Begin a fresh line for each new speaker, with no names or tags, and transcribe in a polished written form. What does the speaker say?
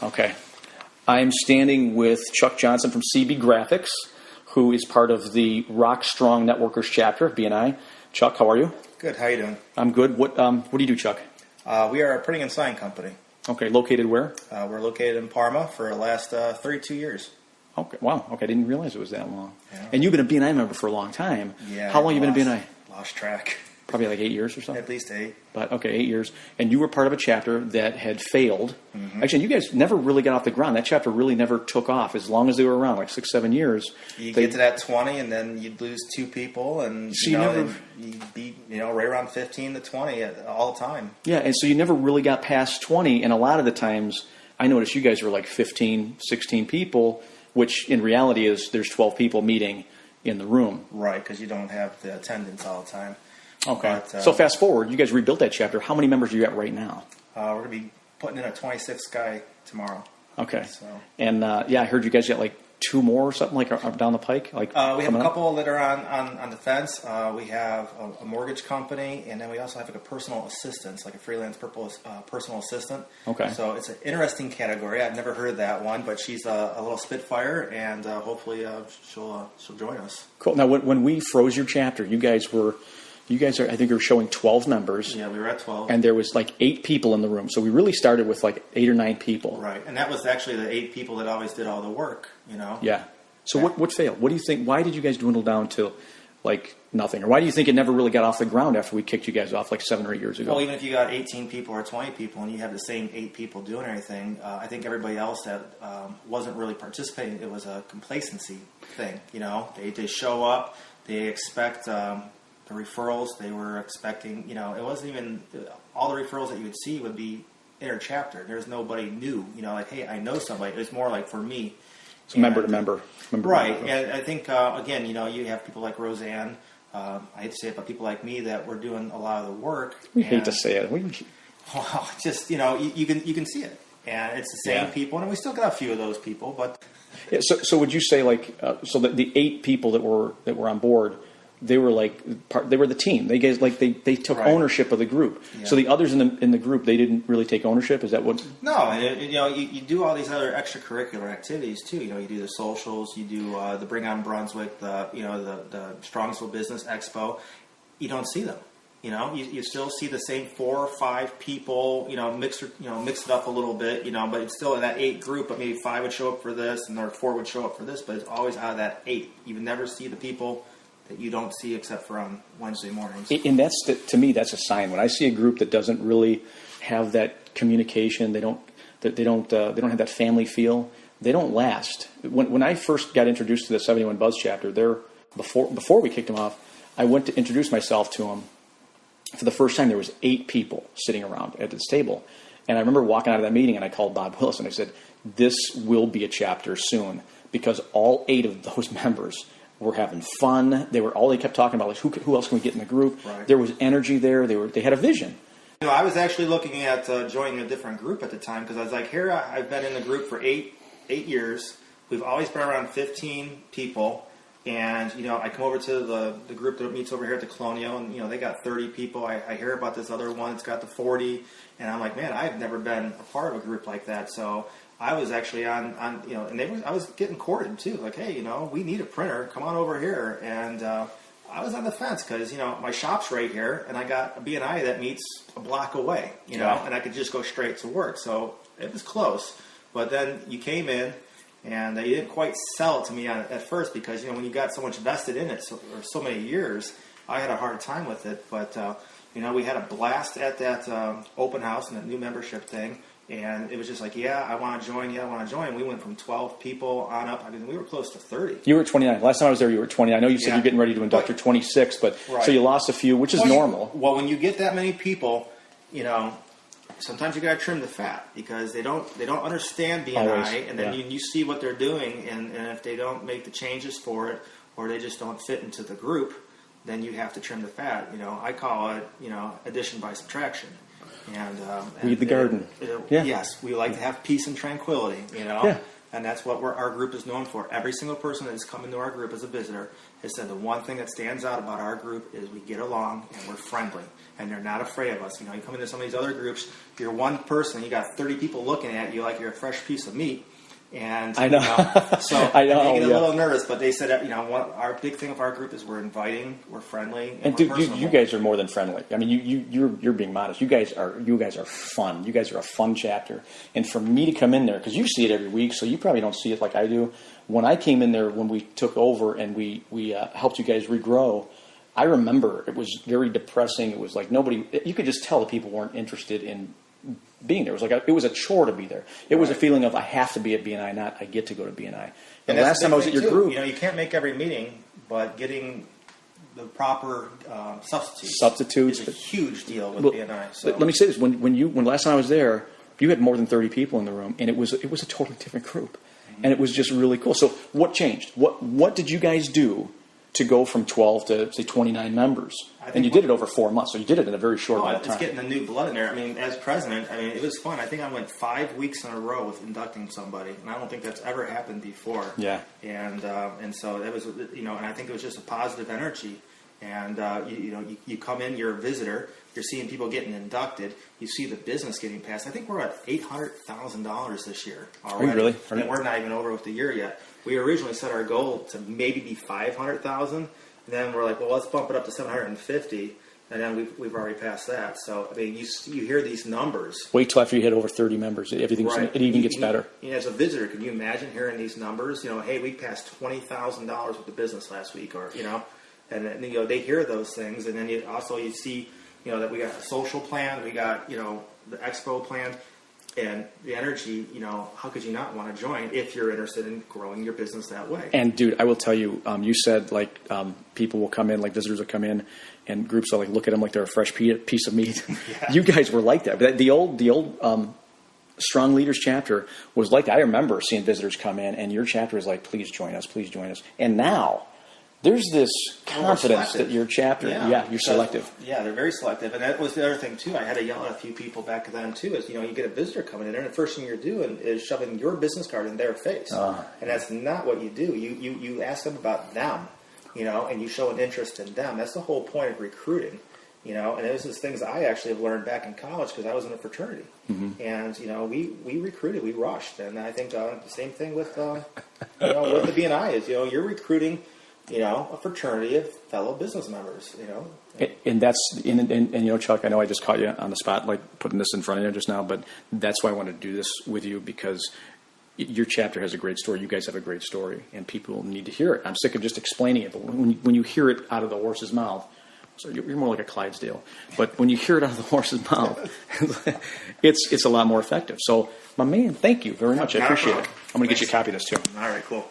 Okay. I'm standing with Chuck Johnson from CB Graphics, who is part of the Rock Strong Networkers chapter of BNI. Chuck, how are you?
Good. How you doing?
I'm good. What do you do, Chuck?
We are a printing and sign company.
Okay. Located where?
We're located in Parma for the last 32 years.
Okay. Wow. Okay. I didn't realize it was that long.
Yeah.
And you've been a BNI member for a long time.
Yeah.
How long have you been a BNI?
Lost track.
Probably like 8 years or something?
At least 8.
But, okay, 8 years. And you were part of a chapter that had failed.
Mm-hmm.
Actually, you guys never really got off the ground. That chapter really never took off as long as they were around, like 6, 7 years.
You get to that 20, and then you'd lose 2 people, and
so
you'd be right around 15 to 20 all the time.
Yeah, and so you never really got past 20, and a lot of the times, I noticed you guys were like 15, 16 people, which in reality is there's 12 people meeting in the room.
Right, because you don't have the attendance all the time.
Okay. But, so fast forward, you guys rebuilt that chapter. How many members are you at right now?
We're going to be putting in a 26th guy tomorrow.
Okay. So. And I heard you guys got like 2 more or something like down the pike. Like
we have a couple that are on the fence. We have a mortgage company, and then we also have like a personal assistant, like a freelance personal assistant.
Okay.
So it's an interesting category. I've never heard of that one, but she's a little spitfire, and hopefully she'll join us.
Cool. Now, when we froze your chapter, you guys are, I think you were showing 12 members.
Yeah, we were at 12.
And there was like 8 people in the room. So we really started with like 8 or 9 people.
Right. And that was actually the 8 people that always did all the work,
Yeah. So what failed? What do you think? Why did you guys dwindle down to like nothing? Or why do you think it never really got off the ground after we kicked you guys off like 7 or 8 years ago?
Well, even if you got 18 people or 20 people and you have the same 8 people doing everything, I think everybody else that wasn't really participating, it was a complacency thing. They show up, they expect... the referrals they were expecting, it wasn't even all the referrals that you would see would be inter-chapter. There's nobody new, like, hey, I know somebody. It was more like for me.
It's member to member.
Right. And I think, again, you have people like Roseanne. I hate to say it, but people like me that were doing a lot of the work.
We hate to say it.
Well, just, you can see it. And it's the same people. And we still got a few of those people. But
yeah, so would you say, like, so that the 8 people that were on board, they were they were the team. They took ownership of the group. Yeah. So the others in the group, they didn't really take ownership. Is that what?
No, you do all these other extracurricular activities too. You do the socials, you do the Bring On Brunswick, the Strongsville Business Expo. You don't see them. You still see the same 4 or 5 people. Mix it up a little bit. But it's still in that 8 group. But maybe 5 would show up for this, and or 4 would show up for this. But it's always out of that 8. You would never see the people that you don't see except for on Wednesday mornings. And
to me, that's a sign. When I see a group that doesn't really have that communication, they don't have that family feel, they don't last. When I first got introduced to the 71 Buzz chapter, before we kicked them off, I went to introduce myself to them. For the first time, there was 8 people sitting around at this table. And I remember walking out of that meeting, and I called Bob Willis, and I said, this will be a chapter soon, because all 8 of those members were having fun. They kept talking about, like, who else can we get in the group?
Right.
There was energy there. They had a vision.
I was actually looking at joining a different group at the time, because I was like, here I've been in the group for 8 years. We've always been around 15 people. And, I come over to the group that meets over here at the Colonial, and, they got 30 people. I hear about this other one that's got the 40. And I'm like, man, I've never been a part of a group like that. So I was actually on and I was getting courted too. Like, hey, we need a printer. Come on over here. And I was on the fence because, my shop's right here, and I got a BNI that meets a block away, and I could just go straight to work. So it was close. But then you came in, and you didn't quite sell it to me at first because, when you got so much vested in it for so many years, I had a hard time with it. But, we had a blast at that open house and that new membership thing. And it was just like, I want to join. We went from 12 people on up. I mean, we were close to 30.
You were at 29. Last time I was there, you were at 20. I know you said you're getting ready to induct your 26, but so you lost a few, which is normal.
Well, when you get that many people, sometimes you got to trim the fat because they don't understand BNI, always. And then you see what they're doing, and if they don't make the changes for it, or they just don't fit into the group, then you have to trim the fat. I call it, addition by subtraction. And
weed the garden.
Yes, we like to have peace and tranquility. Yeah. And that's what our group is known for. Every single person that's come into our group as a visitor has said the one thing that stands out about our group is we get along and we're friendly. And they're not afraid of us. You know, you come into some of these other groups, you're one person, you got 30 people looking at you like you're a fresh piece of meat. And
I know.
So
I know,
they get a little nervous, but they said, you know, our big thing of our group is we're inviting, we're friendly,
and
we're
dude, you guys are more than friendly. I mean, you're being modest. You guys are fun. You guys are a fun chapter. And for me to come in there, because you see it every week, so you probably don't see it like I do. When I came in there, when we took over and we helped you guys regrow, I remember it was very depressing. It was like nobody. You could just tell the people weren't interested in being there. It was like it was a chore to be there. It was a feeling of I have to be at BNI, not I get to go to BNI. And last time I was at your group,
you know, you can't make every meeting, but getting the proper
substitutes
is a huge deal with BNI. So.
Let me say this: when last time I was there, you had more than 30 people in the room, and it was a totally different group, and it was just really cool. So what changed? What did you guys do to go from 12 to, say, 29 members? And you did it over 4 months, so you did it in a very short amount of time.
It's getting the new blood in there. I mean, as president, it was fun. I think I went 5 weeks in a row with inducting somebody, and I don't think that's ever happened before.
Yeah.
And so that was, you know, and I think it was just a positive energy. And, you come in, you're a visitor, you're seeing people getting inducted, you see the business getting passed. I think we're at $800,000 this year already.
Are you really?
And we're not even over with the year yet. We originally set our goal to maybe be 500,000, and then we're like, well, let's bump it up to 750, and then we've already passed that. So I mean, you hear these numbers.
Wait till after you hit over 30 members, it even gets better.
As a visitor, can you imagine hearing these numbers? You know, hey, we passed $20,000 worth of business last week, or you know, and then, you know, they hear those things, and then you see, you know, that we got a social plan, we got, you know, the expo plan. And the energy, you know, how could you not want to join if you're interested in growing your business that way? And,
dude, I will tell you, you said, like, people will come in, like visitors will come in, and groups will, like, look at them like they're a fresh piece of meat. Yeah. You guys were like that. But the old Strong Leaders chapter was like that. I remember seeing visitors come in, and your chapter is like, please join us, please join us. And now there's this confidence that your chapter, you're selective.
Yeah, they're very selective. And that was the other thing, too. I had to yell at a few people back then, too, is, you know, you get a visitor coming in there, and the first thing you're doing is shoving your business card in their face. And that's not what you do. You ask them about them, you know, and you show an interest in them. That's the whole point of recruiting, you know. And this is things I actually have learned back in college because I was in a fraternity. Mm-hmm. And, you know, we recruited, we rushed. And I think the same thing with, with the BNI is, you know, you're recruiting, you know, a fraternity of fellow business members, you know.
And that's, and you know, Chuck, I know I just caught you on the spot, like putting this in front of you just now, but that's why I wanted to do this with you, because your chapter has a great story. You guys have a great story, and people need to hear it. I'm sick of just explaining it, but when you hear it out of the horse's mouth, so you're more like a Clydesdale, but when you hear it out of the horse's mouth, it's a lot more effective. So, my man, thank you very much. I appreciate it. I'm going to get you a copy of this, too.
All right, cool.